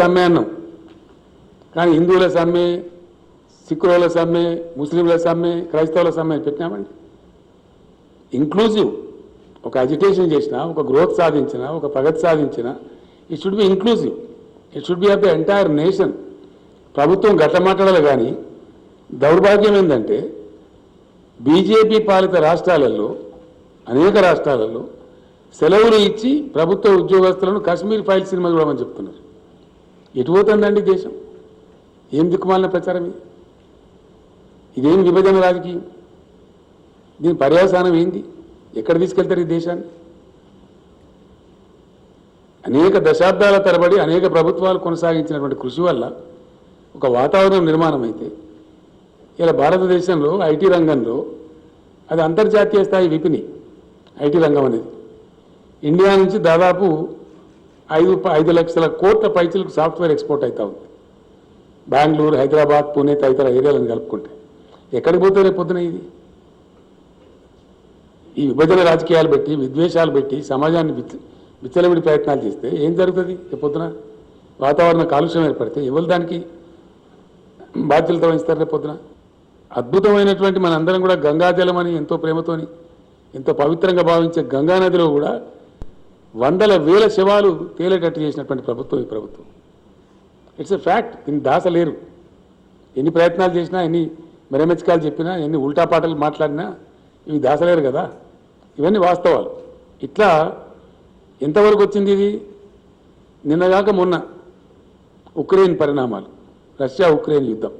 సమ్మె అన్నాం, కానీ హిందువుల సమ్మె, సిక్కుల సమ్మె, ముస్లింల సమ్మె, క్రైస్తవుల సమ్మె పెట్టినామండి. ఇంక్లూజివ్, ఒక అజిటేషన్ చేసిన, ఒక గ్రోత్ సాధించిన, ఒక ప్రగతి సాధించిన, it should be inclusive, it should be of the entire nation. ప్రభుత్వం గట్ల మాట్లాడాలి. కానీ దౌర్భాగ్యం ఏంటంటే బీజేపీ పాలిత రాష్ట్రాలలో, అనేక రాష్ట్రాలలో సెలవులు ఇచ్చి ప్రభుత్వ ఉద్యోగస్తులను కాశ్మీర్ ఫైల్ సినిమా చూడమని చెప్తున్నారు. ఎటు పోతుందండి దేశం? ఏం దిక్కుమాలిన ప్రచారం ఇది? ఇదేం విభజన రాజకీయం? దీని పర్యవసానం ఏంది? ఎక్కడ తీసుకెళ్తారు ఈ దేశాన్ని? అనేక దశాబ్దాల తరబడి అనేక ప్రభుత్వాలు కొనసాగించినటువంటి కృషి వల్ల ఒక వాతావరణం నిర్మాణం అయితే ఇలా భారతదేశంలో ఐటీ రంగంలో అది అంతర్జాతీయ స్థాయి విపిని. ఐటీ రంగం అనేది ఇండియా నుంచి దాదాపు 5 లక్షల కోట్ల పైచలకు సాఫ్ట్వేర్ ఎక్స్పోర్ట్ అవుతా ఉంది. బెంగళూరు, హైదరాబాద్, పూణే తదితర ఏరియాలను కలుపుకుంటే ఎక్కడికి పోతే రేపు పొద్దున ఇది? ఈ విభజన రాజకీయాలు పెట్టి, విద్వేషాలు పెట్టి సమాజాన్ని విచ్చలవిడి ప్రయత్నాలు చేస్తే ఏం జరుగుతుంది? రేపు పొద్దున వాతావరణ కాలుష్యం ఏర్పడితే ఎవరు దానికి బాధ్యతలతో వహిస్తారు? రేపు పొద్దున అద్భుతమైనటువంటి మనందరం కూడా గంగాజలం అని ఎంతో ప్రేమతోని, ఎంతో పవిత్రంగా భావించే గంగానదిలో కూడా వందల వేల శవాలు తేలేటట్టు చేసినటువంటి ప్రభుత్వం ఈ ప్రభుత్వం. It's a fact. దీన్ని దాసలేరు. ఎన్ని ప్రయత్నాలు చేసినా, ఎన్ని మెరమెచ్చకాలు చెప్పినా, ఎన్ని ఉల్టా పాటలు మాట్లాడినా ఇవి దాసలేరు కదా. ఇవన్నీ వాస్తవాలు. ఇట్లా ఎంతవరకు వచ్చింది ఇది? నిన్నగాక మొన్న ఉక్రెయిన్ పరిణామాలు, రష్యా ఉక్రెయిన్ యుద్ధం.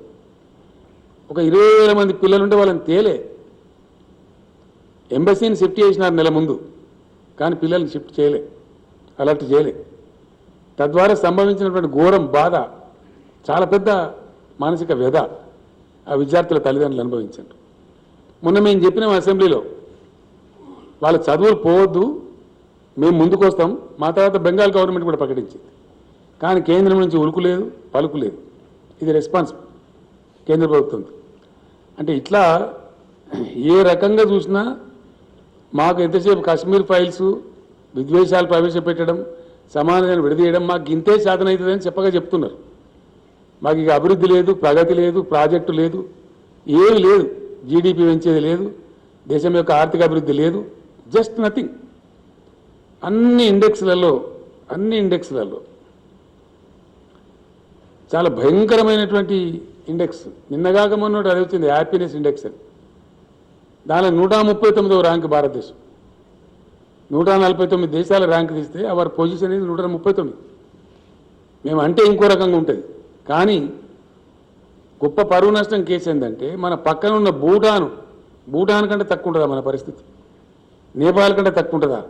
ఒక 20,000 మంది పిల్లలుంటే వాళ్ళని తేలే. ఎంబసీని షిఫ్ట్ చేసినారు నెల ముందు, కానీ పిల్లల్ని షిఫ్ట్ చేయలే, అలర్ట్ చేయలే. తద్వారా సంభవించినటువంటి ఘోరం, బాధ, చాలా పెద్ద మానసిక వ్యధ ఆ విద్యార్థుల తల్లిదండ్రులు అనుభవించారు. మొన్న మేము చెప్పినాం అసెంబ్లీలో, వాళ్ళ చదువులు పోవద్దు, మేము ముందుకు వస్తాం. మా తర్వాత బెంగాల్ గవర్నమెంట్ కూడా ప్రకటించింది. కానీ కేంద్రం నుంచి ఉలుకు లేదు, పలుకు లేదు. ఇది రెస్పాన్స్ కేంద్ర ప్రభుత్వం. అంటే ఇట్లా ఏ రకంగా చూసినా మాకు ఎంతసేపు కాశ్మీర్ ఫైల్స్, విద్వేషాలు ప్రవేశపెట్టడం, సమాజాన్ని విడదీయడం మాకు ఇంతే సాధన అవుతుందని చెప్పగా చెప్తున్నారు. మాకు ఇక అభివృద్ధి లేదు, ప్రగతి లేదు, ప్రాజెక్టు లేదు, ఏమి లేదు, జీడిపి పెంచేది లేదు, దేశం యొక్క ఆర్థిక అభివృద్ధి లేదు, జస్ట్ నథింగ్. అన్ని ఇండెక్స్లలో చాలా భయంకరమైనటువంటి ఇండెక్స్. నిన్నగాక మొన్నటి అది వచ్చింది, హ్యాపీనెస్ ఇండెక్స్ అని. దానిలో 139వ ర్యాంక్ భారతదేశం. 149 దేశాల ర్యాంక్ తీస్తే అవర్ పొజిషన్ ఇది 139. మేము అంటే ఇంకో రకంగా ఉంటుంది. కానీ గొప్ప పరువు నష్టం కేసు ఏంటంటే మన పక్కన ఉన్న భూటాన్ కంటే తక్కువ ఉంటుందా మన పరిస్థితి? నేపాల్ కంటే తక్కువ ఉంటుందా?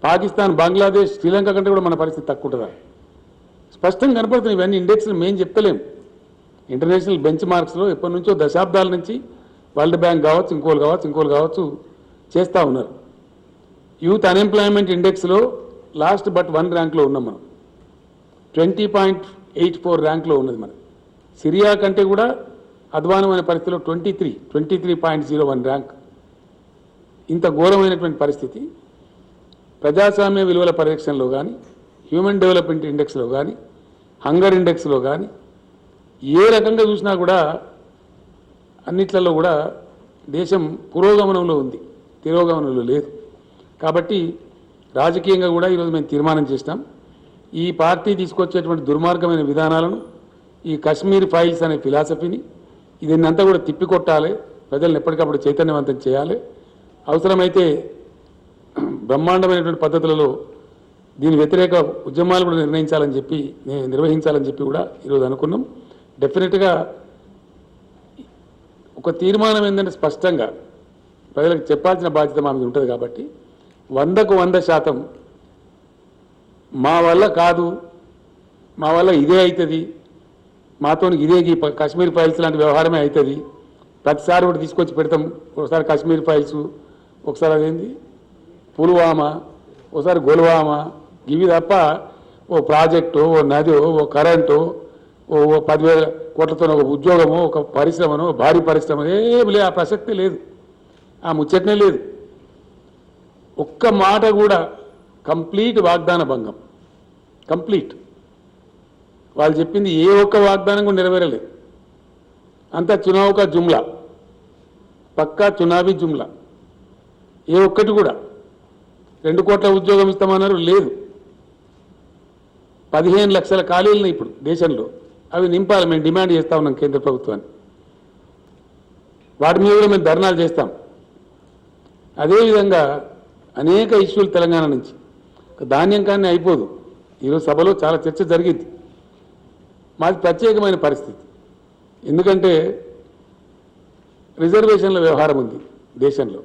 పాకిస్తాన్, బంగ్లాదేశ్, శ్రీలంక కంటే కూడా మన పరిస్థితి తక్కువ ఉంటుందా? స్పష్టంగా కనపడుతున్నాయి ఇవన్నీ ఇండెక్స్లు. మేము చెప్తలేం. ఇంటర్నేషనల్ బెంచ్ మార్క్స్లో ఎప్పటి నుంచో దశాబ్దాల నుంచి వరల్డ్ బ్యాంక్ కావచ్చు, ఇంకోలు కావచ్చు చేస్తూ ఉన్నారు. యూత్ అన్ఎంప్లాయ్మెంట్ ఇండెక్స్లో లాస్ట్ బట్ 1 ర్యాంక్లో ఉన్నాం మనం. 20.84 ర్యాంక్లో ఉన్నది మనం. సిరియా కంటే కూడా అధ్వానమైన పరిస్థితిలో 23.01 ర్యాంక్. ఇంత ఘోరమైనటువంటి పరిస్థితి ప్రజాస్వామ్య విలువల పరిరక్షణలో కానీ, హ్యూమన్ డెవలప్మెంట్ ఇండెక్స్లో కానీ, హంగర్ ఇండెక్స్లో కానీ ఏ రకంగా చూసినా కూడా అన్నిట్లలో కూడా దేశం పురోగమనంలో ఉంది, తిరోగమనంలో లేదు. కాబట్టి రాజకీయంగా కూడా ఈరోజు మేము తీర్మానం చేసినాం, ఈ పార్టీ తీసుకొచ్చేటువంటి దుర్మార్గమైన విధానాలను, ఈ కశ్మీర్ ఫైల్స్ అనే ఫిలాసఫీని, దీన్నంతా కూడా తిప్పికొట్టాలి, ప్రజలను ఎప్పటికప్పుడు చైతన్యవంతం చేయాలి. అవసరమైతే బ్రహ్మాండమైనటువంటి పద్ధతులలో దీని వ్యతిరేక ఉద్యమాలు కూడా నిర్వహించాలని చెప్పి కూడా ఈరోజు అనుకున్నాం. డెఫినెట్గా ఒక తీర్మానం ఏంటంటే స్పష్టంగా ప్రజలకు చెప్పాల్సిన బాధ్యత మా మీద ఉంటుంది. కాబట్టి 100కు 100% మా వల్ల కాదు, మా వల్ల ఇదే అవుతుంది, మాతో ఇదే కాశ్మీర్ ఫైల్స్ లాంటి వ్యవహారమే అవుతుంది, ప్రతిసారి కూడా తీసుకొచ్చి పెడతాం. ఒకసారి కాశ్మీర్ ఫైల్స్, ఒకసారి అదేంది పుల్వామా, ఒకసారి గొల్వామా, ఇవి తప్ప ఓ ప్రాజెక్టు, ఓ నదో, ఓ కరెంటు, ఓ 10,000 కోట్లతో ఒక ఉద్యోగమో, ఒక పరిశ్రమనో, భారీ పరిశ్రమ ఏమి లేదు. ఆ ప్రసక్తే లేదు, ఆ ముచ్చటనే లేదు. ఒక్క మాట కూడా కంప్లీట్ వాగ్దాన భంగం, కంప్లీట్. వాళ్ళు చెప్పింది ఏ ఒక్క వాగ్దానం కూడా నెరవేరలేదు. అంతా చునావ్ కా జుమ్లా, పక్కా చునావీ జుమ్లా. ఏ ఒక్కటి కూడా 2 కోట్ల ఉద్యోగం ఇస్తామన్నారు, లేదు. 15 లక్షల ఖాళీలు ఇప్పుడు దేశంలో, అవి నింపాలి. మేము డిమాండ్ చేస్తా ఉన్నాం కేంద్ర ప్రభుత్వాన్ని. వాటి మీద కూడా మేము ధర్నాలు చేస్తాం. అదేవిధంగా అనేక ఇష్యూలు తెలంగాణ నుంచి. ధాన్యం కానీ అయిపోదు. ఈరోజు సభలో చాలా చర్చ జరిగింది. మాది ప్రత్యేకమైన పరిస్థితి. ఎందుకంటే రిజర్వేషన్ల వ్యవహారం ఉంది దేశంలో.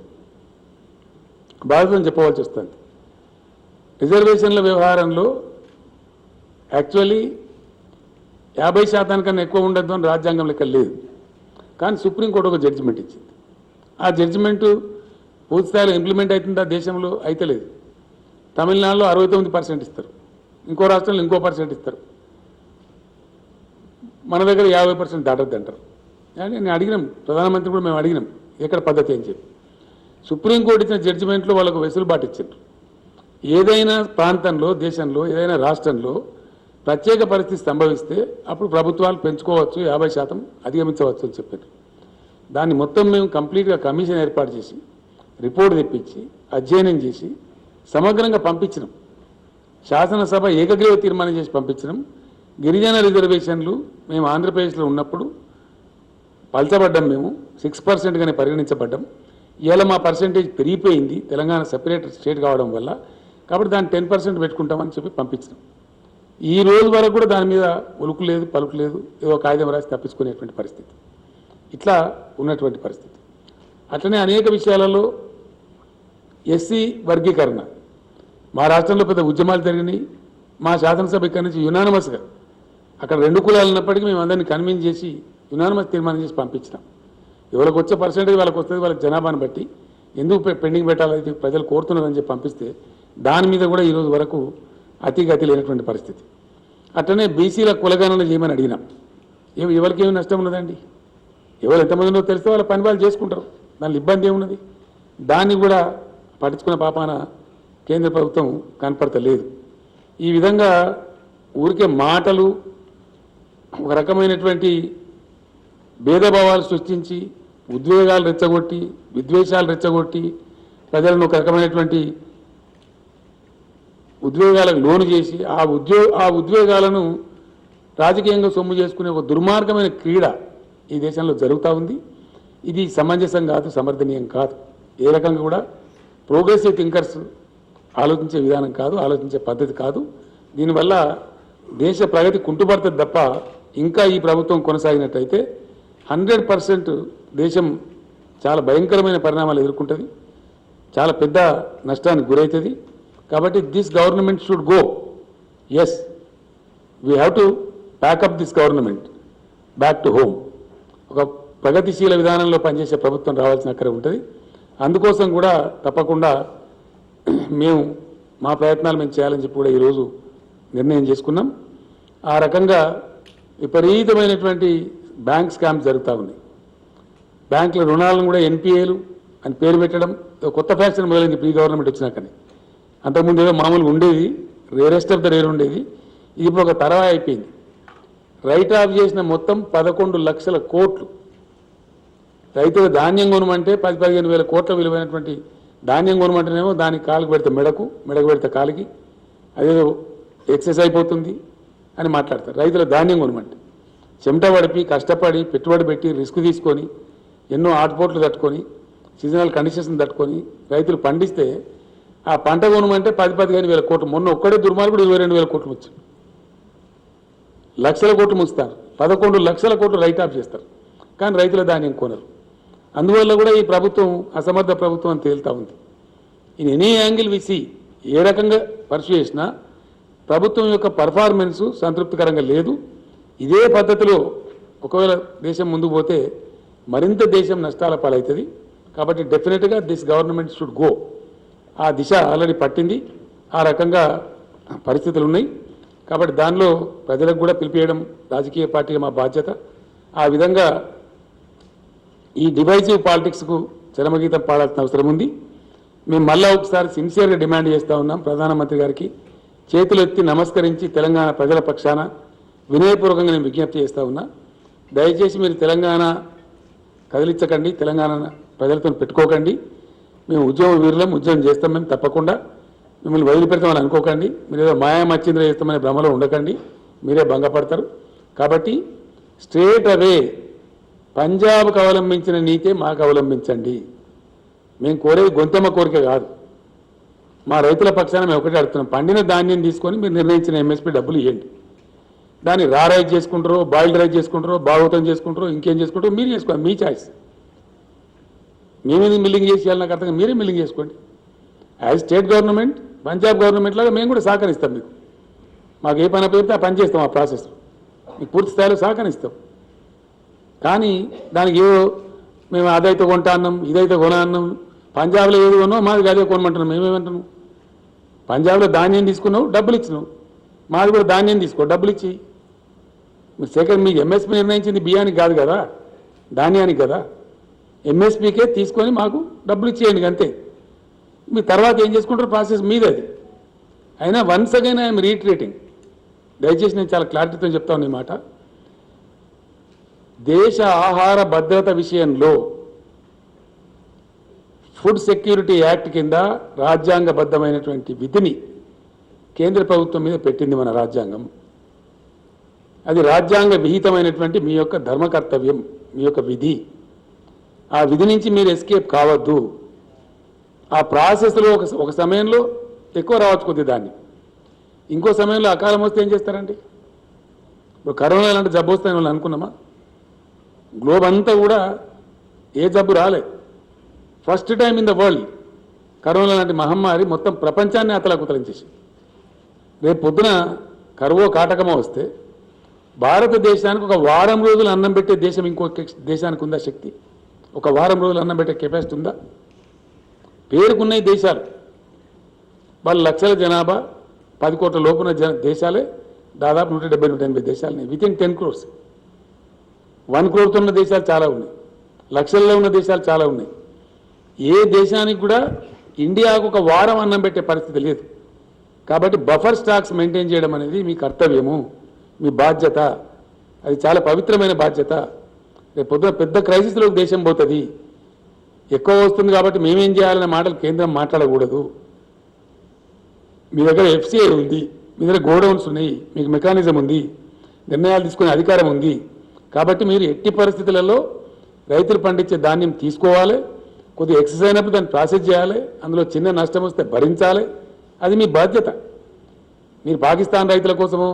బాధ్యతను చెప్పవలసి వస్తుంది. రిజర్వేషన్ల వ్యవహారంలో యాక్చువల్లీ 50% కన్నా ఎక్కువ ఉండద్దు అని రాజ్యాంగం లెక్క లేదు. కానీ సుప్రీంకోర్టు ఒక జడ్జిమెంట్ ఇచ్చింది. ఆ జడ్జిమెంటు పూర్తి స్థాయిలో ఇంప్లిమెంట్ అవుతుందా దేశంలో? అయితే లేదు. తమిళనాడులో 69% ఇస్తారు, ఇంకో రాష్ట్రంలో ఇంకో % ఇస్తారు, మన దగ్గర 50% దాటద్దు అంటారు. అని నేను అడిగినాం, ప్రధానమంత్రి కూడా మేము అడిగినాం ఎక్కడ పద్ధతి అని చెప్పి. సుప్రీంకోర్టు ఇచ్చిన జడ్జిమెంట్లో వాళ్ళకు వెసులుబాటు ఇచ్చారు. ఏదైనా ప్రాంతంలో, దేశంలో, ఏదైనా రాష్ట్రంలో ప్రత్యేక పరిస్థితి సంభవిస్తే అప్పుడు ప్రభుత్వాలు పెంచుకోవచ్చు, 50% అధిగమించవచ్చు అని చెప్పారు. దాన్ని మొత్తం మేము కంప్లీట్గా కమిషన్ ఏర్పాటు చేసి రిపోర్ట్ తెప్పించి అధ్యయనం చేసి సమగ్రంగా పంపించినాం. శాసనసభ ఏకగ్రీవ తీర్మానం చేసి పంపించినాం. గిరిజన రిజర్వేషన్లు మేము ఆంధ్రప్రదేశ్లో ఉన్నప్పుడు పలచబడ్డాం, మేము 6%గానే పరిగణించబడ్డాం. ఇవాళ మా పర్సెంటేజ్ పెరిగిపోయింది తెలంగాణ సెపరేట్ స్టేట్ కావడం వల్ల. కాబట్టి దాన్ని 10% పెట్టుకుంటామని చెప్పి పంపించినాం. ఈ రోజు వరకు కూడా దాని మీద ఉలుకు లేదు, పలుకు లేదు, ఏదో కాగితం రాసి తప్పించుకునేటువంటి పరిస్థితి. ఇట్లా ఉన్నటువంటి పరిస్థితి. అట్లనే అనేక విషయాలలో ఎస్సీ వర్గీకరణ మా రాష్ట్రంలో పెద్ద ఉద్యమాలు జరిగినాయి. మా శాసనసభ ఇక్కడి నుంచి యునానిమస్గా, అక్కడ 2 కులాలు ఉన్నప్పటికీ మేము అందరినీ కన్విన్స్ చేసి యునానిమస్ తీర్మానం చేసి పంపించినాం. ఎవరికి వచ్చే పర్సెంటేజ్ వాళ్ళకి వస్తుంది, వాళ్ళకి జనాభాను బట్టి ఎందుకు పెండింగ్ పెట్టాలి, ప్రజలు కోరుతున్నారని చెప్పి పంపిస్తే దాని మీద కూడా ఈరోజు వరకు అతిగతి లేనటువంటి పరిస్థితి. అట్లనే బీసీల కులగణన చేయమని అడిగినాం. ఎవరికి ఏమి నష్టం ఉన్నదండి? ఎవరు ఎంతమంది ఉన్నదో తెలిస్తే వాళ్ళ పని వాళ్ళు చేసుకుంటారు, దాని ఇబ్బంది ఏమున్నది? దాన్ని కూడా పట్టించుకున్న పాపాన కేంద్ర ప్రభుత్వం కనపడతలేదు. ఈ విధంగా ఊరికే మాటలు, ఒక రకమైనటువంటి భేదభావాలు సృష్టించి, ఉద్వేగాలు రెచ్చగొట్టి, విద్వేషాలు రెచ్చగొట్టి, ప్రజలను ఒక రకమైనటువంటి ఉద్వేగాలకు లోను చేసి ఆ ఉద్వేగాలను రాజకీయంగా సొమ్ము చేసుకునే ఒక దుర్మార్గమైన క్రీడ ఈ దేశంలో జరుగుతూ ఉంది. ఇది సమంజసం కాదు, సమర్థనీయం కాదు. ఏ రకంగా కూడా ప్రోగ్రెసివ్ థింకర్స్ ఆలోచించే విధానం కాదు, ఆలోచించే పద్ధతి కాదు. దీనివల్ల దేశ ప్రగతి కుంటుపడుతుంది తప్ప ఇంకా ఈ ప్రభుత్వం కొనసాగినట్టయితే 100% దేశం చాలా భయంకరమైన పరిణామాలు ఎదుర్కొంటుంది, చాలా పెద్ద నష్టానికి గురవుతుంది. కాబట్టి this government should go. Yes, we have to pack up this government back to home. ఒక ప్రగతిశీల విధానంలో పనిచేసే ప్రభుత్వం రావాల్సిన అక్కర ఉంటుంది. అందుకోసం కూడా తప్పకుండా మేము మా ప్రయత్నాలు మేము చేయాలని చెప్పి కూడా ఈరోజు నిర్ణయం చేసుకున్నాం. ఆ రకంగా విపరీతమైనటువంటి బ్యాంక్ స్కామ్స్ జరుగుతూ ఉన్నాయి. బ్యాంకుల రుణాలను కూడా ఎన్పిఏలు అని పేరు పెట్టడం కొత్త ఫ్యాషన్ మొదలైంది ప్రీ గవర్నమెంట్ వచ్చినాకని. అంతకుముందు ఏదో మామూలుగా ఉండేది, రేరెస్ట్ ఆఫ్ ద రేర్ ఉండేది. ఇది ఇప్పుడు ఒక తరవా అయిపోయింది. రైట్ ఆఫ్ చేసిన మొత్తం 11 లక్షల కోట్లు. రైతులు ధాన్యం కొనమంటే 10-15 వేల కోట్ల విలువైనటువంటి ధాన్యం కొనమంటేనేమో దానికి కాలుకు పెడితే మెడకు పెడితే కాలికి అదేదో ఎక్సెస్ అయిపోతుంది అని మాట్లాడతారు. రైతుల ధాన్యం కొనమంటే చెమట పడిపి, కష్టపడి, పెట్టుబడి పెట్టి, రిస్క్ తీసుకొని, ఎన్నో ఆటుపోట్లు తట్టుకొని, సీజనల్ కండిషన్స్ తట్టుకొని రైతులు పండిస్తే ఆ పంట కొనమంటే 10-15 వేల కోట్లు. మొన్న ఒక్కడే దుర్మార్గుడు 22 వేల కోట్లు వచ్చారు. లక్షల కోట్లు ముస్తారు, 11 లక్షల కోట్లు రైట్ ఆఫ్ చేస్తారు. కానీ రైతుల ధాన్యం కొనరు. అందువల్ల కూడా ఈ ప్రభుత్వం అసమర్థ ప్రభుత్వం అని తేలుతా ఉంది. ఇన్ ఎనీ యాంగిల్ విసి ఏ రకంగా పర్సూ చేసినా ప్రభుత్వం యొక్క పర్ఫార్మెన్సు సంతృప్తికరంగా లేదు. ఇదే పద్ధతిలో ఒకవేళ దేశం ముందుకు పోతే మరింత దేశం నష్టాల పాలవుతుంది. కాబట్టి డెఫినెట్గా దిస్ గవర్నమెంట్ షుడ్ గో. ఆ దిశ ఆల్రెడీ పట్టింది. ఆ రకంగా పరిస్థితులు ఉన్నాయి. కాబట్టి దానిలో ప్రజలకు కూడా పిలిపియడం రాజకీయ పార్టీగా మా బాధ్యత. ఆ విధంగా ఈ డివైజివ్ పాలిటిక్స్కు చరమగీతం పాడాల్సిన అవసరం ఉంది. మేము మళ్ళా ఒకసారి సిన్సియర్గా డిమాండ్ చేస్తూ ఉన్నాం ప్రధానమంత్రి గారికి. చేతులెత్తి నమస్కరించి తెలంగాణ ప్రజల పక్షాన వినయపూర్వకంగా నేను విజ్ఞప్తి చేస్తా ఉన్నా. దయచేసి మీరు తెలంగాణ కదిలించకండి, తెలంగాణ ప్రజలతో పెట్టుకోకండి. మేము ఉద్యమ వీరులం, ఉద్యమం చేస్తాం, మేము తప్పకుండా మిమ్మల్ని వదిలిపెడతామని అనుకోకండి. మీరు ఏదో మాయా మచ్చింద్ర చేస్తామనే భ్రమలో ఉండకండి, మీరే భంగపడతారు. కాబట్టి స్ట్రేట్ అవే పంజాబ్కు అవలంబించిన నీతే మాకు అవలంబించండి. మేము కోరేది గొంతెమ్మ కోరిక కాదు. మా రైతుల పక్షాన మేము ఒకటే అడుగుతున్నాం, పండిన ధాన్యం తీసుకొని మీరు నిర్ణయించిన ఎంఎస్పీ డబ్బులు ఇవ్వండి. దాన్ని రైస్ చేసుకుంటారో, బాయిల్డ్ రైస్ చేసుకుంటారో, భాగవతం చేసుకుంటారో, ఇంకేం చేసుకుంటారో మీరు చేసుకోండి, మీ చాయిస్. మేమేది మిల్లింగ్ చేసి చేయాలి నాకు అర్థం, మీరే మిల్లింగ్ చేసుకోండి. As state government, Punjab government లాగా మేము కూడా సహకరిస్తాం. మీకు మాకు ఏ పని పేరుతో ఆ పని చేస్తాం, ఆ ప్రాసెస్ మీకు పూర్తి స్థాయిలో సహకరిస్తాం. కానీ దానికి ఏదో మేము అదైతే కొంటా అన్నాం, ఇదైతే కొన అన్నాం, పంజాబ్లో ఏది కొన్నావు మాది అదే కొనమంటున్నాం. మేమేమంటున్నాం, పంజాబ్లో ధాన్యం తీసుకున్నావు, డబ్బులు ఇచ్చినావు, మాది కూడా ధాన్యం తీసుకో, డబ్బులు ఇచ్చి. సెకండ్ మీకు ఎంఎస్పీ నిర్ణయించింది బియ్యానికి కాదు కదా, ధాన్యానికి కదా. ఎంఎస్పీకే తీసుకొని మాకు డబ్బులు ఇచ్చేయండి అంతే. మీ తర్వాత ఏం చేసుకుంటారో ప్రాసెస్ మీది అది. అయినా వన్స్ అగైన్ ఐఎమ్ రీట్రేటింగ్, దయచేసి నేను చాలా క్లారిటీతో చెప్తా ఉన్నా ఈ మాట. దేశ ఆహార భద్రత విషయంలో ఫుడ్ సెక్యూరిటీ యాక్ట్ కింద రాజ్యాంగబద్ధమైనటువంటి విధిని కేంద్ర ప్రభుత్వం మీద పెట్టింది మన రాజ్యాంగం. అది రాజ్యాంగ విహితమైనటువంటి మీ యొక్క ధర్మ కర్తవ్యం, మీ యొక్క విధి. ఆ విధి నుంచి మీరు ఎస్కేప్ కావద్దు. ఆ ప్రాసెస్లో ఒక సమయంలో ఎక్కువ రావచ్చు కొద్ది దాన్ని, ఇంకో సమయంలో అకాలం వస్తే ఏం చేస్తారండి? ఇప్పుడు కరోనా లాంటి జబ్బు వస్తాయని వాళ్ళు అనుకున్నామా? గ్లోబ్ అంతా కూడా ఏ జబ్బు రాలే. First time in the world corona లాంటి మహమ్మారి మొత్తం ప్రపంచాన్ని అతలాకుతలం చేసింది. రేపు పొద్దున కరువో కాటకమో వస్తే భారతదేశానికి ఒక వారం రోజులు అన్నం పెట్టే దేశం ఇంకో దేశానికి ఉందా శక్తి? ఒక వారం రోజులు అన్నం పెట్టే కెపాసిటీ ఉందా? పేరుకున్నాయి దేశాలు, వాళ్ళు లక్షల జనాభా, 10 కోట్ల లోపున దేశాలే దాదాపు 170-180 దేశాలని వితిన్ 10 crores. 1 crore ఉన్న దేశాలు చాలా ఉన్నాయి, లక్షల్లో ఉన్న దేశాలు చాలా ఉన్నాయి. ఏ దేశానికి కూడా ఇండియాకు ఒక వారం అన్నం పెట్టే పరిస్థితి లేదు. కాబట్టి బఫర్ స్టాక్స్ మెయింటైన్ చేయడం అనేది మీ కర్తవ్యము, మీ బాధ్యత. అది చాలా పవిత్రమైన బాధ్యత. రేపు పొద్దున పెద్ద క్రైసిస్లోకి దేశం పోతుంది. ఎక్కువ వస్తుంది కాబట్టి మేమేం చేయాలనే మాటలు కేంద్రం మాట్లాడకూడదు. మీ దగ్గర ఎఫ్సిఐ ఉంది, మీ దగ్గర గోడౌన్స్ ఉన్నాయి, మీకు మెకానిజం ఉంది, నిర్ణయాలు తీసుకునే అధికారం ఉంది. కాబట్టి మీరు ఎట్టి పరిస్థితులలో రైతులు పండించే ధాన్యం తీసుకోవాలి, కొద్దిగా ఎక్సెస్ అయినప్పుడు దాన్ని ప్రాసెస్ చేయాలి, అందులో చిన్న నష్టం వస్తే భరించాలి. అది మీ బాధ్యత. మీరు పాకిస్తాన్ రైతుల కోసమో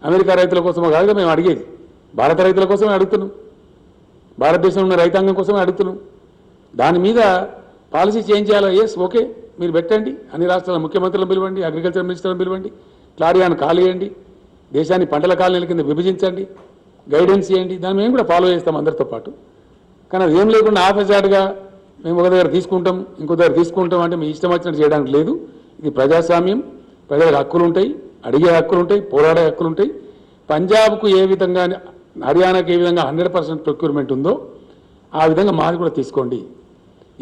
అమెరికా రైతుల కోసమో కాదుగా మేము అడిగేది, భారత రైతుల కోసమే అడుగుతున్నాం, భారతదేశంలో ఉన్న రైతాంగం కోసమే అడుగుతున్నాం. దాని మీద పాలసీ చేంజ్ చేయాలో, ఎస్ ఓకే మీరు పెట్టండి, అన్ని రాష్ట్రాల ముఖ్యమంత్రులను పిలవండి, అగ్రికల్చర్ మినిస్టర్లను పిలవండి, క్లారియాను కాలేయండి, దేశాన్ని పంటల కాలనీల కింద విభజించండి, గైడెన్స్ చేయండి. దాన్ని మేము కూడా ఫాలో చేస్తాం అందరితో పాటు. కానీ అది ఏం లేకుండా ఆఫీసార్గా మేము ఒక దగ్గర తీసుకుంటాం, ఇంకో దగ్గర తీసుకుంటాం అంటే మీ ఇష్టం వచ్చినట్టు చేయడానికి లేదు. ఇది ప్రజాస్వామ్యం, ప్రజలకు హక్కులు ఉంటాయి, అడిగే హక్కులు ఉంటాయి, పోరాడే హక్కులు ఉంటాయి. పంజాబ్కు ఏ విధంగా, హర్యానాకు ఏ విధంగా 100% ప్రొక్యూర్మెంట్ ఉందో ఆ విధంగా మాది కూడా తీసుకోండి.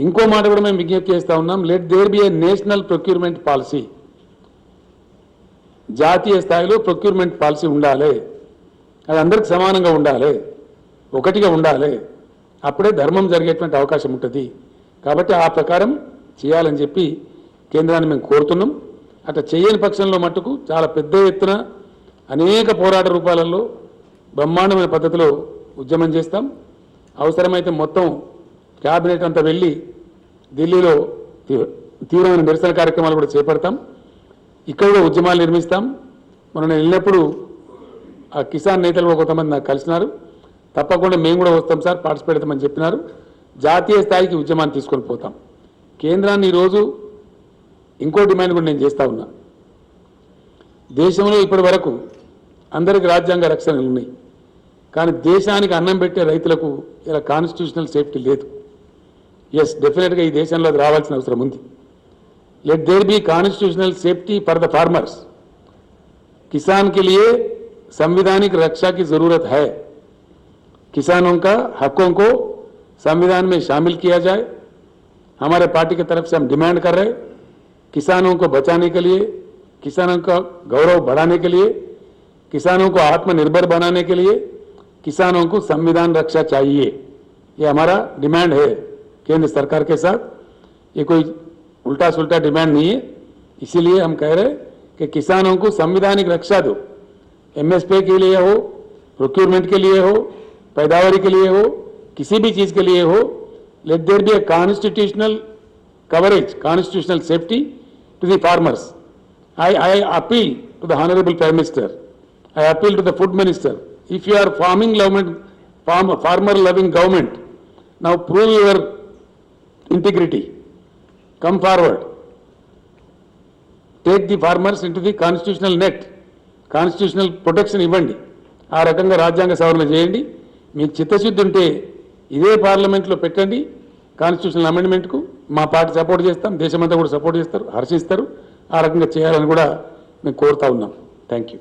ఇంకో మాట కూడా మేము విజ్ఞప్తి చేస్తూ ఉన్నాం, let there be a national procurement policy. జాతీయ స్థాయిలో ప్రొక్యూర్మెంట్ పాలసీ ఉండాలి, అది అందరికి సమానంగా ఉండాలి, ఒకటిగా ఉండాలి. అప్పుడే ధర్మం జరిగేటువంటి అవకాశం ఉంటుంది. కాబట్టి ఆ ప్రకారం చేయాలని చెప్పి కేంద్రాన్ని మేము కోరుతున్నాం. అట్లా చేయని పక్షంలో మట్టుకు చాలా పెద్ద ఎత్తున అనేక పోరాట రూపాలలో బ్రహ్మాండమైన పద్ధతిలో ఉద్యమం చేస్తాం. అవసరమైతే మొత్తం క్యాబినెట్ అంతా వెళ్ళి ఢిల్లీలో తీవ్రమైన నిరసన కార్యక్రమాలు కూడా చేపడతాం. ఇక్కడ కూడా ఉద్యమాలు నిర్మిస్తాం. మనం వెళ్ళినప్పుడు ఆ కిసాన్ నేతలు కొంతమంది నాకు కలిసినారు, తప్పకుండా మేము కూడా వస్తాం సార్, పార్టిసిపేట్ అవుతామని చెప్పినారు. జాతీయ స్థాయికి ఉద్యమాన్ని తీసుకొని పోతాం. కేంద్రాన్ని ఈరోజు ఇంకో డిమాండ్ కూడా నేను చేస్తూ ఉన్నా. దేశంలో ఇప్పటి వరకు అందరికి రాజ్యాంగ రక్షణలు ఉన్నాయి, కానీ దేశానికి అన్నం పెట్టే రైతులకు ఇలా కాన్స్టిట్యూషనల్ సేఫ్టీ లేదు. ఎస్, డెఫినెట్గా ఈ దేశంలో అది రావాల్సిన అవసరం ఉంది. Let there be constitutional safety for the farmers. किसान के लिए संवैधानिक रक्षा की जरूरत है. किसानों का हकों को संविधान में शामिल किया जाए. हमारे पार्टी की तरफ से हम डिमांड कर रहे हैं, किसानों को बचाने के लिए, किसानों का गौरव बढ़ाने के लिए किसानों को आत्मनिर्भर बनाने के लिए किसानों को संविधान रक्षा चाहिए, ये हमारा डिमांड है केंद्र सरकार के साथ। ये कोई उल्टा सुल्टा डिमांड नहीं है। इसीलिए हम कह रहे हैं कि किसानों को संविधानिक रक्षा दो, एमएसपी के लिए हो, प्रोक्योरमेंट के लिए हो, पैदावारी के लिए हो, किसी भी चीज के लिए हो, let there be a constitutional coverage, constitutional safety to the farmers. I appeal to the Honorable Prime Minister. I appeal to the Food Minister. If you are farmer loving government, now prove your integrity. Come forward. Take the farmers into the constitutional net. Constitutional protection ఇవ్వండి. ఆ రకంగా రాజ్యాంగ సవరణ చేయండి. మీకు చిత్తశుద్ధి ఉంటే ఇదే పార్లమెంట్లో పెట్టండి కాన్స్టిట్యూషనల్ అమెండ్మెంట్కు. మా పార్టీ సపోర్ట్ చేస్తాం, దేశమంతా కూడా సపోర్ట్ చేస్తారు, హర్షిస్తారు. ఆ రకంగా చేయాలని కూడా మేము కోరుతా ఉన్నాం. Thank you.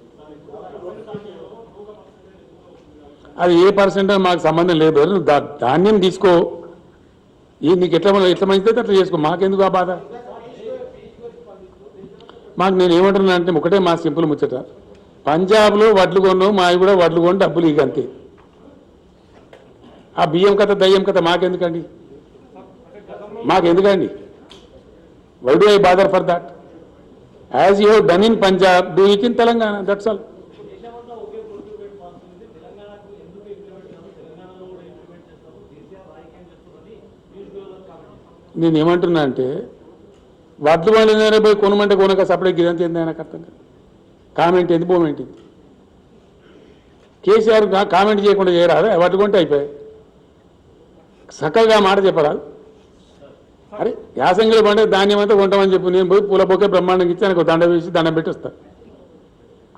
అది ఏ పర్సెంట్ మాకు సంబంధం లేదు. ధాన్యం తీసుకో, నీకు ఎట్లా మంచిదే అట్లా చేసుకో, మాకెందుకు ఆ బాధ. మాకు నేను ఏమంటున్నా అంటే ఒకటే మా సింపుల్ ముచ్చట, పంజాబ్లో వడ్లు కొన్నావు, మావి కూడా వడ్లు కొని డబ్బులు ఇక అంతే. ఆ బియ్యం కథ దయ్యం కథ మాకెందుకండి, మాకెందుకండి? Why do I bother for that? As you have done in Punjab, do it in Telangana, that's all. నేను ఏమంటున్నా అంటే వడ్లు వాళ్ళనే పోయి కొనమంటే కొనక సపరేట్ గిదంతా ఏంది ఆయనకు అర్థం కాదు. కామెంట్ ఏంది, మూమెంట్ ఏంది? కేసీఆర్ కామెంట్ చేయకుండా చేయరాదా? వడ్లు కొంటే అయిపోయాయి, చక్కగా మాట చెప్పరాదు. అరే యాసంగిలో పండే ధాన్యం అంతా కొంటామని చెప్పి నేను పోయి పూల బొకే బ్రహ్మాండంగా ఇచ్చి ఆయనకు దండ వేసి దండం పెట్టిస్తా,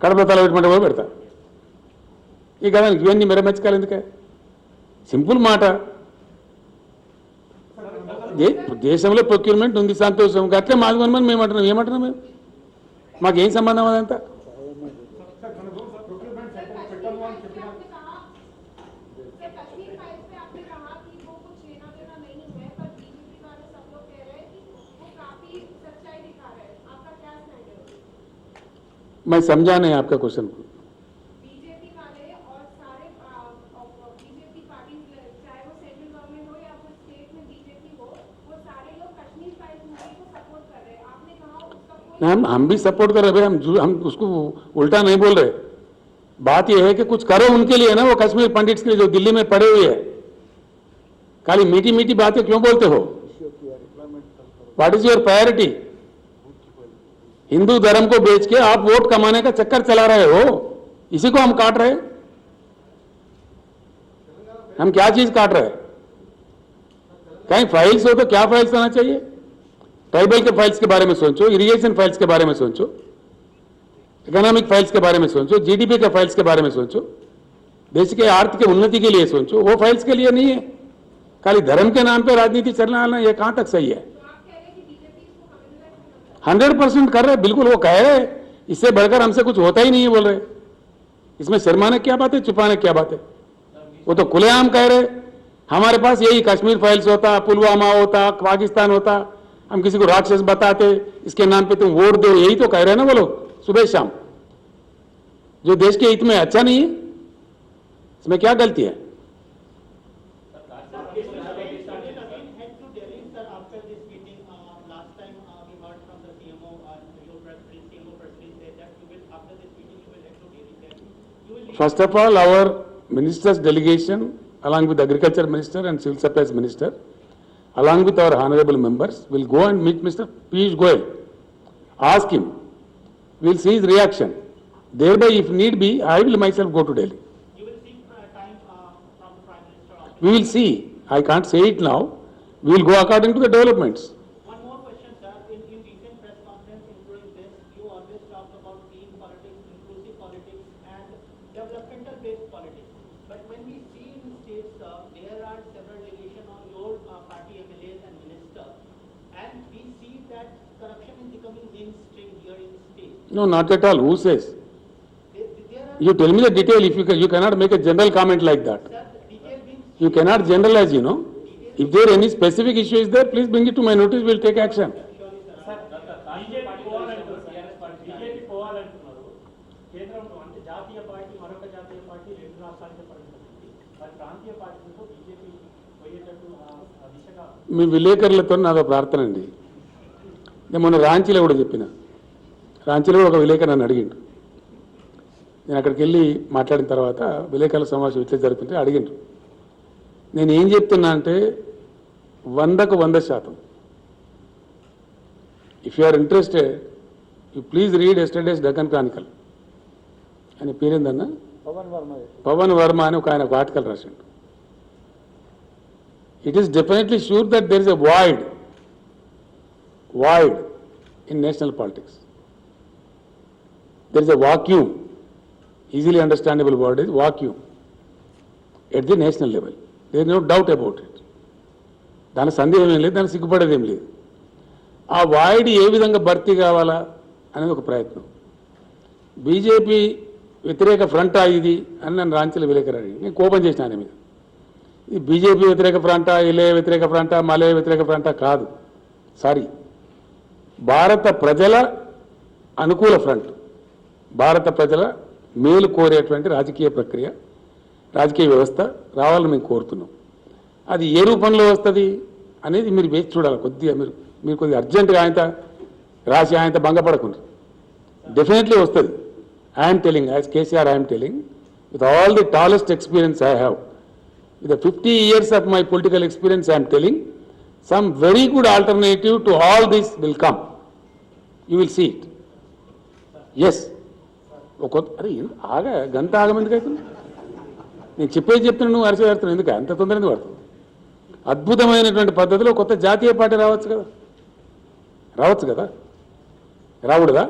కడప తల పెట్టమంటే పోయి పెడతా. ఈ కదా ఇవన్నీ మెరమెచ్చకాలి ఎందుకే? సింపుల్ మాట. దేశంలో ప్రొక్యూర్మెంట్ ఉంది, సంతోషం. అట్లే మాది కొనమని మేము అంటున్నాం. ఏమంటున్నాం మేము? మాకేం సంబంధం అదంతా? मैं समझा नहीं आपका क्वेश्चन को. बीजेपी वाले और सारे बीजेपी पार्टी, चाहे वो सेंट्रल गवर्नमेंट हो या फिर स्टेट में बीजेपी हो, वो सारे लोग कश्मीर फाइल्स मूवी को सपोर्ट कर रहे हैं. आपने कहा उसका कोई हम भी सपोर्ट कर रहे हैं, हम उसको उल्टा नहीं बोल रहे. बात यह है कि कुछ करो उनके लिए ना, वो कश्मीर पंडित्स के लिए जो दिल्ली में पड़े हुए हैं. खाली मीठी मीठी बातें क्यों बोलते हो? What is your priority? Hindu धर्म को बेच के आप वोट कमाने का चक्कर चला रहे हो, इसी को हम काट रहे हैं. हम क्या चीज काट रहे हैं? कहीं फाइल्स हो तो क्या फाइल्स होना चाहिए? ट्राइबल के फाइल्स के बारे में सोचो, इरिगेशन फाइल्स के बारे में सोचो, इकोनॉमिक फाइल्स के बारे में सोचो, जीडीपी के फाइल्स के बारे में सोचो, देश के आर्थिक उन्नति के लिए सोचो. वो फाइल्स के लिए नहीं है. खाली धर्म के नाम पे राजनीति चलना ये कहां तक सही है? 100% कर रहे, बिल्कुल वो कह रहे. इससे बढ़कर हमसे कुछ होता ही नहीं है बोल रहे. इसमें शर्माने क्या बात है, छुपाने क्या बात है? वो तो खुलेआम कह रहे. हमारे पास यही कश्मीर फाइल्स होता, पुलवामा होता, पाकिस्तान होता, हम किसी को राक्षस बताते, इसके नाम पे तुम वोट दो, यही तो कह रहे हैं ना वो लोग सुबह शाम. जो देश के हित में अच्छा नहीं है, इसमें क्या गलती है? First of all, our minister's delegation, along with the Agriculture Minister and Civil Supplies Minister, along with our honorable members, will go and meet Mr. Piyush Goyal. Ask him. We'll see his reaction. Thereby, if need be, I will myself go to Delhi. You will seek time from the Prime Minister. We will see. I can't say it now. We will go according to the developments. One more question, sir. In recent press conference, including this, you always talk about team politics, inclusive politics, and developmental-based politics. But when we see in states, there are several delegations on your party MLAs and ministers, and we see that corruption is becoming mainstream here in the state. No, not at all. Who says? There are, You tell me the detail. If you cannot make a general comment like that. sir, detail being You cannot generalize, you know. If there any specific issue is there, please bring it to my notice. We'll take action. BJP పోవాలంటున్నారు కేంద్రంలో అంటే జాతీయ party రెండు రాష్ట్రాలకే పరిమితమైంది. మరి ప్రాంతీయ పార్టీలతో BJP పోయేటట్టు ఆ దిశగా మీ విలేకరులతో నాదో ప్రార్థన అండి. నేను మొన్న రాంచీలో కూడా చెప్పిన, రాంచీలో కూడా ఒక విలేకరు నన్ను అడిగిండు. నేను అక్కడికి వెళ్ళి మాట్లాడిన తర్వాత విలేకరుల సమావేశం ఇట్లా జరుగుతుంటే అడిగిండ్రు. నేను ఏం చెప్తున్నా అంటే 100కు 100%. If you are interested you please read yesterday's Deccan Chronicle అని పేరేందన్నా పవన్ వర్మ అని ఒక ఆయన ఒక ఆర్టికల్ రాసిండు. It is definitely sure that there is a void in national politics. There is a vacuum, easily understandable word is vacuum at the national level. There is no doubt about it. దాని సందేహం ఏం లేదు, దానికి సిగ్గుపడేది ఏం లేదు. ఆ void ఏ విధంగా భర్తీ కావాలా అనేది ఒక ప్రయత్నం. బీజేపీ వ్యతిరేక ఫ్రంటా ఇది అని నన్ను రాంచీల విలేకరు అడిగి నేను కోపం చేసిన ఆయన మీద. ఇది బీజేపీ వ్యతిరేక ఫ్రంటా, ఎల్ఏ వ్యతిరేక ఫ్రంటా, మలే వ్యతిరేక ఫ్రంటా కాదు. సారీ, భారత ప్రజల అనుకూల ఫ్రంట్, భారత ప్రజల మేలు కోరేటువంటి రాజకీయ ప్రక్రియ, రాజకీయ వ్యవస్థ రావాలని మేము కోరుతున్నాం. అది ఏ రూపంలో వస్తుంది అనేది మీరు వేచి చూడాలి. కొద్దిగా మీరు కొద్దిగా అర్జెంటుగా ఆయనతో రాసి ఆయనతో భంగపడకుండా డెఫినెట్లీ వస్తుంది. I'm telling, as KCR I'm telling, with all the tallest experience I have, with 50 years of my political experience, I am telling, some very good alternative to all this will come. You will see it. Yes. అరే ఆగా గంట ఆగమెందుకు అవుతుంది? నేను చెప్పేది చెప్తున్నా, నువ్వు అరిచి పెడుతున్నావు ఎందుకు? అంత తొందరగా పడుతుంది. అద్భుతమైనటువంటి పద్ధతిలో కొత్త జాతీయ పార్టీ రావచ్చు కదా, రాకూడదా?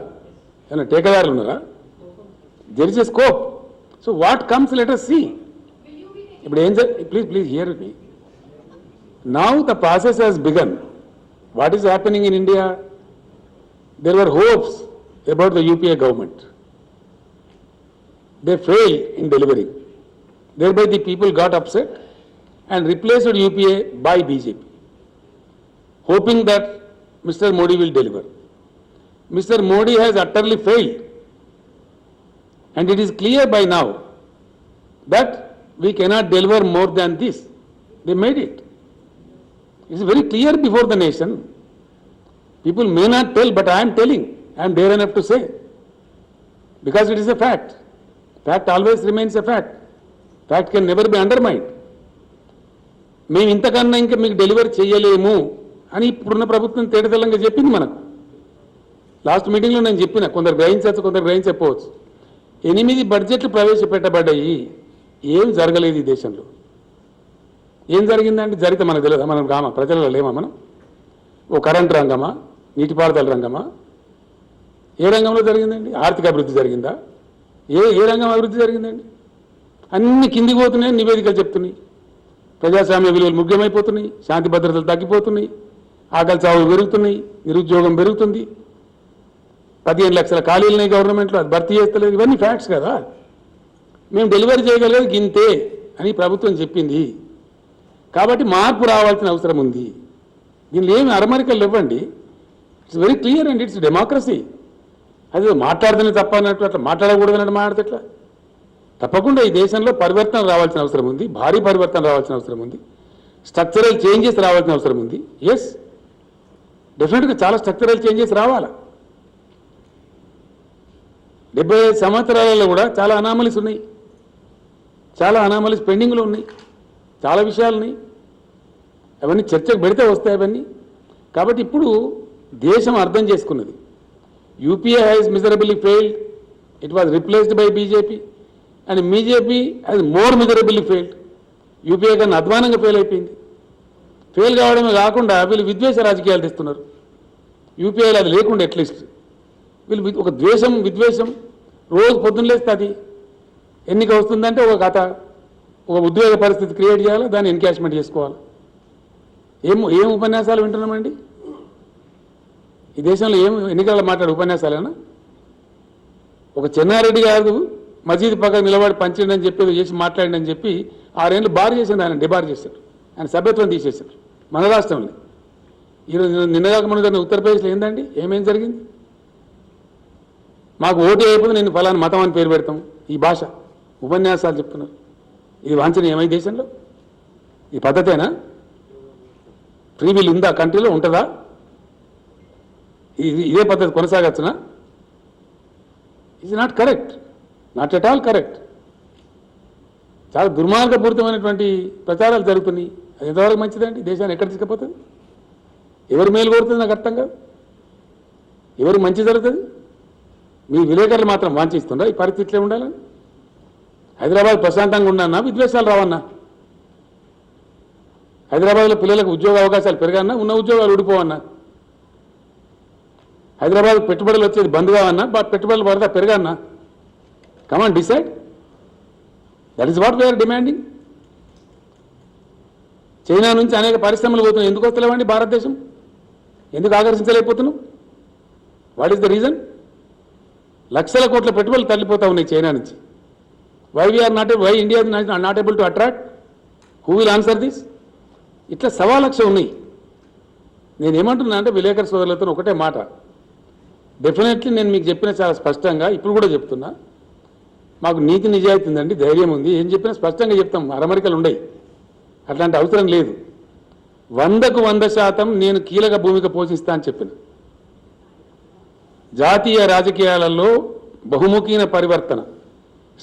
ఏమైనా టేకదారులు ఉన్నారా? There is a scope. So what comes let us see. ఇప్పుడు ఏం please hear me. Now the process has begun. What is happening in India? There were hopes about the UPA government. They failed in delivering. Thereby the people got upset and replaced UPA by BJP, hoping that Mr. Modi will deliver. Mr. Modi has utterly failed, and it is clear by now that we cannot deliver more than this. They made it. It is very clear before the nation. People may not tell, but I am telling. I am dare enough to say, because it is a fact. Fact always remains a fact. Fact can never be undermined. మేము ఇంతకన్నా ఇంకా మీకు delivery చేయలేము అని ఇప్పుడున్న ప్రభుత్వం తేటతెల్లంగా చెప్పింది మనకు. లాస్ట్ మీటింగ్లో నేను చెప్పిన, కొందరు గ్రహించవచ్చు, కొందరు గ్రహించకపోవచ్చు. 8 బడ్జెట్లు ప్రవేశపెట్టబడ్డాయి. ఏం జరగలేదు ఈ దేశంలో. ఏం జరిగిందంటే జరిగితే మనకు తెలియదా? మనం రామా, ప్రజలలో లేమా మనం? ఓ కరెంట్ రంగమా, నీటిపారుదల రంగమా, ఏ రంగంలో జరిగిందండి? ఆర్థిక అభివృద్ధి జరిగిందా? ఏ రంగం అభివృద్ధి జరిగిందండి? అన్ని కిందికి పోతున్నాయి, నివేదికలు చెప్తున్నాయి. ప్రజాస్వామ్య విలువలు ముఖ్యమైపోతున్నాయి, శాంతి భద్రతలు తగ్గిపోతున్నాయి, ఆకలి చావులు పెరుగుతున్నాయి, నిరుద్యోగం పెరుగుతుంది, 15 లక్షల ఖాళీలున్నాయి గవర్నమెంట్లో, అది భర్తీ చేస్తలేదు. ఇవన్నీ ఫ్యాక్ట్స్ కదా. మేము డెలివరీ చేయగలేదు గింతే అని ప్రభుత్వం చెప్పింది. కాబట్టి మార్పు రావాల్సిన అవసరం ఉంది. దీనిలో ఏమి అరమరికలు ఇవ్వండి. It's very clear and it's democracy. అది మాట్లాడుతున్న తప్ప అన్నట్టు అట్లా మాట్లాడకూడదు అన్నట్టు మాట్లాడితే ఎట్లా? తప్పకుండా ఈ దేశంలో పరివర్తన రావాల్సిన అవసరం ఉంది, భారీ పరివర్తన రావాల్సిన అవసరం ఉంది, స్ట్రక్చరల్ చేంజెస్ రావాల్సిన అవసరం ఉంది. ఎస్, డెఫినెట్గా చాలా స్ట్రక్చరల్ చేంజెస్ రావాలా. 75 సంవత్సరాలలో కూడా చాలా అనామలీస్ ఉన్నాయి, చాలా అనామలీస్ పెండింగ్లో ఉన్నాయి, చాలా విషయాలు ఉన్నాయి. అవన్నీ చర్చకు పెడితే వస్తాయి అవన్నీ. కాబట్టి ఇప్పుడు దేశం అర్థం చేసుకున్నది. UPA has miserably failed. It was replaced by BJP, and BJP has more miserably failed. UPA కన్నా అధ్వానంగా ఫెయిల్ అయిపోయింది. ఫెయిల్ కావడమే కాకుండా వీళ్ళు విద్వేష రాజకీయాలు తెస్తున్నారు. యూపీఐలో అది లేకుండా అట్లీస్ట్ వీళ్ళు ఒక ద్వేషం, విద్వేషం రోజు పొద్దున్న లేస్తే అది ఎన్నిక వస్తుందంటే ఒక కథ, ఒక ఉద్వేగ పరిస్థితి క్రియేట్ చేయాలి, దాన్ని ఎన్కాష్మెంట్ చేసుకోవాలి. ఏం ఉపన్యాసాలు వింటున్నామండి ఈ దేశంలో? ఎన్నికల్లో మాట్లాడే ఉపన్యాసాలేనా? ఒక చెన్నారెడ్డి గారు మసీదు పక్కన నిలబడి పంచిండని చెప్పి చేసి మాట్లాడిందని చెప్పి 6 ఏళ్ళు బార్ చేసింది, ఆయన డిబార్ చేశారు, ఆయన సభ్యత్వం తీసేశారు మన రాష్ట్రంలో. ఈరోజు నిన్నగాక మన ఉత్తరప్రదేశ్లో ఏందండి, ఏమేం జరిగింది? మాకు ఓటు అయిపోతే నేను ఫలానా మతం అని పేరు పెడతాం, ఈ భాష ఉపన్యాసాలు చెప్తున్నారు. ఇది వాంఛనీయమా ఈ దేశంలో? ఈ పద్ధతేనా? ఫ్రీ విల్ ఉందా కంట్రీలో? ఉంటుందా? ఇదే పద్ధతి కొనసాగచ్చునా? It's not correct, not at all correct. చాలా దుర్మార్గపూరితమైనటువంటి ప్రచారాలు జరుగుతున్నాయి. అది ఎంతవరకు మంచిదండి? దేశాన్ని ఎక్కడ తీసుకుపోతుంది? ఎవరు మేలు కోరుతుంది నాకు అర్థం కాదు. ఎవరు మంచి జరుగుతుంది? మీ విలేకరులు మాత్రం వాంఛిస్తుండ్రా ఈ పరిస్థితిలో ఉండాలని? హైదరాబాద్ ప్రశాంతంగా ఉండన్నా విద్వేషాలు రావన్నా? హైదరాబాద్లో పిల్లలకు ఉద్యోగ అవకాశాలు పెరగన్నా ఉన్న ఉద్యోగాలు ఊడిపోవన్నా? హైదరాబాద్ పెట్టుబడులు వచ్చేది బంద్ కావన్నా పెట్టుబడులు పడతా పెరగన్నా? Come on decide. That is what we are demanding. China నుంచి అనేక పరిశ్రమలు పోతున్నాయి. ఎందుకు వస్తలేవండి భారతదేశం? ఎందుకు ఆకర్షించలేకపోతున్నాం? What is the reason? లక్షల కోట్ల పెట్టుబడులు తల్లిపోతా ఉన్నాయి చైనా నుంచి. Why India not able to attract? Who will answer this? ఇట్లా 1,00,000 ఉన్నాయి. నేనేమంటున్నా అంటే విలేకరు సోదరులతో ఒకటే మాట, డెఫినెట్లీ నేను మీకు చెప్పిన చాలా స్పష్టంగా ఇప్పుడు కూడా చెప్తున్నా, మాకు నీతి నిజాయితీ ఉందండి, ధైర్యం ఉంది, ఏం చెప్పినా స్పష్టంగా చెప్తాం, అరమరికలు ఉండయి, అట్లాంటి అవసరం లేదు. 100కు 100% నేను కీలక భూమిక పోషిస్తా అని చెప్పిన. జాతీయ రాజకీయాలలో బహుముఖీన పరివర్తన,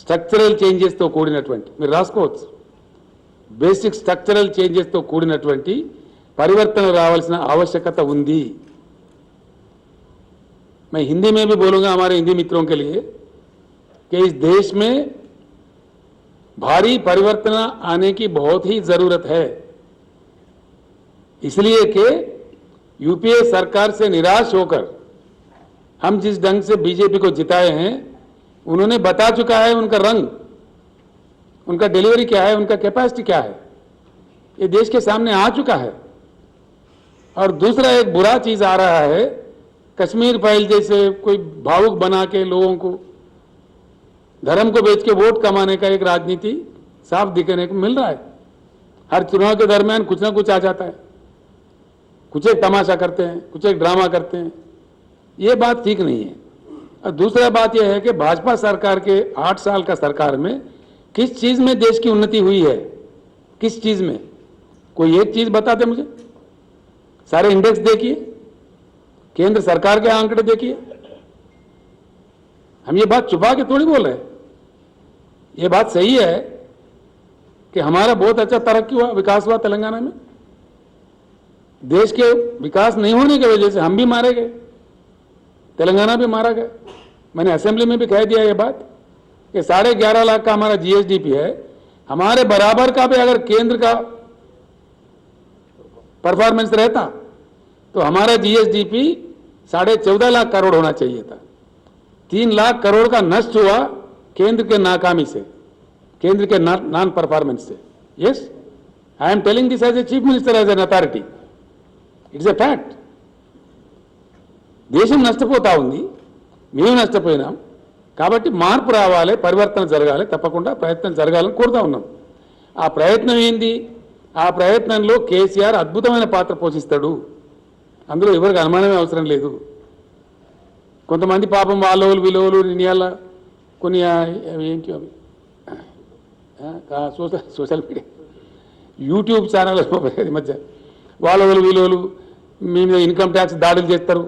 స్ట్రక్చరల్ చేంజెస్తో కూడినటువంటి, మీరు రాసుకోవచ్చు, బేసిక్ స్ట్రక్చరల్ చేంజెస్తో కూడినటువంటి పరివర్తన రావాల్సిన आवश्यकता ఉంది. मैं हिंदी में भी बोलूंगा हमारे हिंदी मित्रों के लिए कि इस देश में भारी परिवर्तन आने की बहुत ही जरूरत है, इसलिए कि यूपीए सरकार से निराश होकर हम जिस ढंग से बीजेपी को जिताए हैं, उन्होंने बता चुका है उनका रंग, उनका डिलीवरी क्या है, उनका कैपेसिटी क्या है, ये देश के सामने आ चुका है. और दूसरा एक बुरा चीज आ रहा है, कश्मीर फाइल जैसे कोई भावुक बना के लोगों को धर्म को बेच के वोट कमाने का एक राजनीति साफ दिखने को मिल रहा है. हर चुनाव के दरमियान कुछ ना कुछ आ जाता है, कुछ एक तमाशा करते हैं, कुछ एक ड्रामा करते हैं. ये बात ठीक नहीं है. और दूसरा बात यह है कि भाजपा सरकार के 8 साल का सरकार में किस चीज में देश की उन्नति हुई है? किस चीज में? कोई एक चीज बताते मुझे. सारे इंडेक्स देखिए, केंद्र सरकार के आंकड़े देखिए. हम ये बात छुपा के थोड़ी बोल रहे हैं. ये बात सही है कि हमारा बहुत अच्छा तरक्की हुआ, विकास हुआ तेलंगाना में. देश के विकास नहीं होने की वजह से हम भी मारे गए, तेलंगाना भी मारा गया. मैंने असेंबली में भी कह दिया ये बात कि 11.5 लाख का हमारा जीएसडीपी है. हमारे बराबर का भी अगर केंद्र का परफॉर्मेंस रहता तो हमारा जीएसडीपी 14.5 लाख करोड़ होना चाहिए था. 3 लाख करोड़ का नष्ट हुआ केंद्र के नाकामी से, केंद्र के नॉन परफॉर्मेंस से. Yes, I am telling this as a chief minister, as an authority. It's a fact. దేశం నష్టపోతా ఉంది, మేము నష్టపోయినాం. కాబట్టి మార్పు రావాలి, పరివర్తన జరగాలి, తప్పకుండా ప్రయత్నం జరగాలని కోరుతా ఉన్నాం. ఆ ప్రయత్నం ఏంది? ఆ ప్రయత్నంలో కేసీఆర్ అద్భుతమైన పాత్ర పోషిస్తాడు, అందులో ఎవరికి అనుమానమే అవసరం లేదు. కొంతమంది పాపం వాళ్ళోళ్ళు వీళ్ళోళ్ళు నియాల కొన్ని ఏంటి అవి సోషల్ మీడియా యూట్యూబ్ ఛానల్ ఈ మధ్య వాళ్ళోళ్ళు వీళ్ళోళ్ళు మీ మీద ఇన్కమ్ ట్యాక్స్ దాడులు చేస్తారు,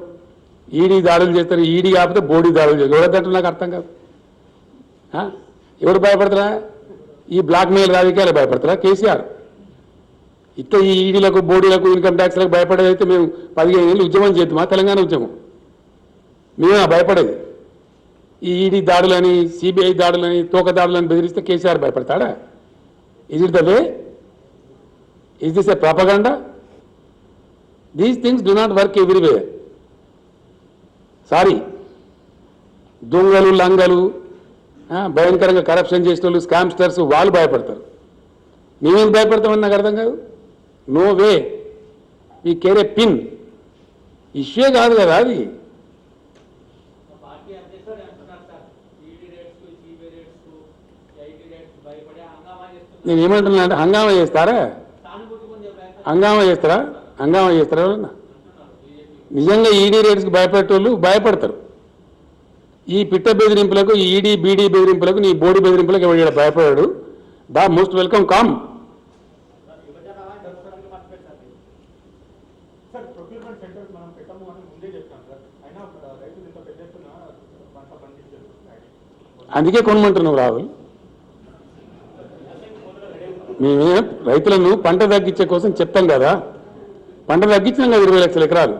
ఈడీ దాడులు చేస్తారు, ఈడీ కాకపోతే బోడీ దాడులు చేస్తారు. ఎవరంటే నాకు అర్థం కాదు. ఎవరు భయపడతారా? ఈ బ్లాక్ మెయిల్ రాజకీయాలు భయపడతారా? కేసీఆర్ ఇట్లా ఈ ఈడీలకు బోడీలకు ఇన్కమ్ ట్యాక్స్లకు భయపడేదైతే మేము 15 ఏళ్ళు ఉద్యమం చేద్దామా? తెలంగాణ ఉద్యమం మేమే భయపడేది. ఈ ఈడీ దాడులని, సిబిఐ దాడులని, తోక దాడులని బెదిరిస్తే కేసీఆర్ భయపడతాడా? Is it the way? Is this a propaganda? These things do not work everywhere. Sorry, దొంగలు లంగలు భయంకరంగా కరప్షన్ చేసిన వాళ్ళు, స్కామ్స్టర్స్, వాళ్ళు భయపడతారు. మేమేం భయపడతామని నాకు అర్థం కాదు. నో వే, ఈ కేరే పిన్ ఇష్యూ కాదు కదా అది. నేను ఏమంటున్నా అంటే హంగామా చేస్తారా? హంగామా చేస్తారా? హంగామా చేస్తారా? ఎవరన్నా నిజంగా ఈడీ రేట్స్కి భయపడేటోళ్ళు భయపడతారు. ఈ పిట్ట బెదిరింపులకు, ఈ ఈడీ బీడీ బెదిరింపులకు, నీ బోడి బెదిరింపులకు ఎవరు ఈడ భయపడాడు. The most welcome come. Sir procurement centres మనం పెట్టము అని ముందే చెప్తాం సార్. అయినా రైతులు ఇంత పెద్ద ఎత్తున పంట పండించారు. అందుకే కొనమంటున్నావు రాహుల్. మేమే రైతులను పంట తగ్గించే కోసం చెప్తాం కదా, పంట తగ్గించినాం కదా 20 లక్షల ఎకరాలు.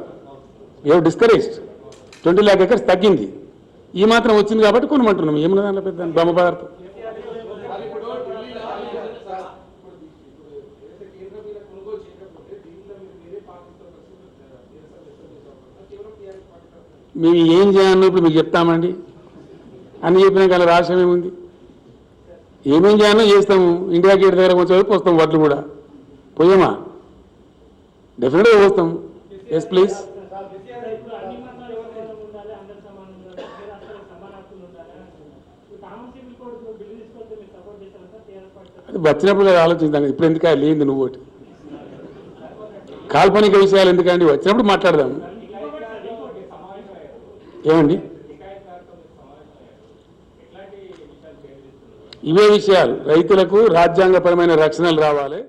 ఏవో డిస్కరేజ్డ్ 20 lakh acres తగ్గింది. ఈ మాత్రం వచ్చింది కాబట్టి కొనమంటున్నాం. ఏమన్నా దాంట్లో పెద్ద బ్రహ్మ పదార్థం. మేము ఏం చేయాలో ఇప్పుడు మీకు చెప్తామండి అని చెప్పినాక అలా రాష్ట్రం ఏముంది? ఏమేం చేయాలో చేస్తాము. ఇండియా గేట్ దగ్గర కొంచెం పోస్తాం, వడ్లు కూడా పోయామా? డెఫినెట్గా పోస్తాం. Yes please. అది వచ్చినప్పుడు ఆలోచిస్తాం. ఇప్పుడు ఎందుకు లేనిది నువ్వు ఒకటి కాల్పనిక విషయాలు ఎందుకండి? వచ్చినప్పుడు మాట్లాడదాం. ఏమండి ఇవే విషయాలు. రైతులకు రాజ్యాంగపరమైన రక్షణలు రావాలి.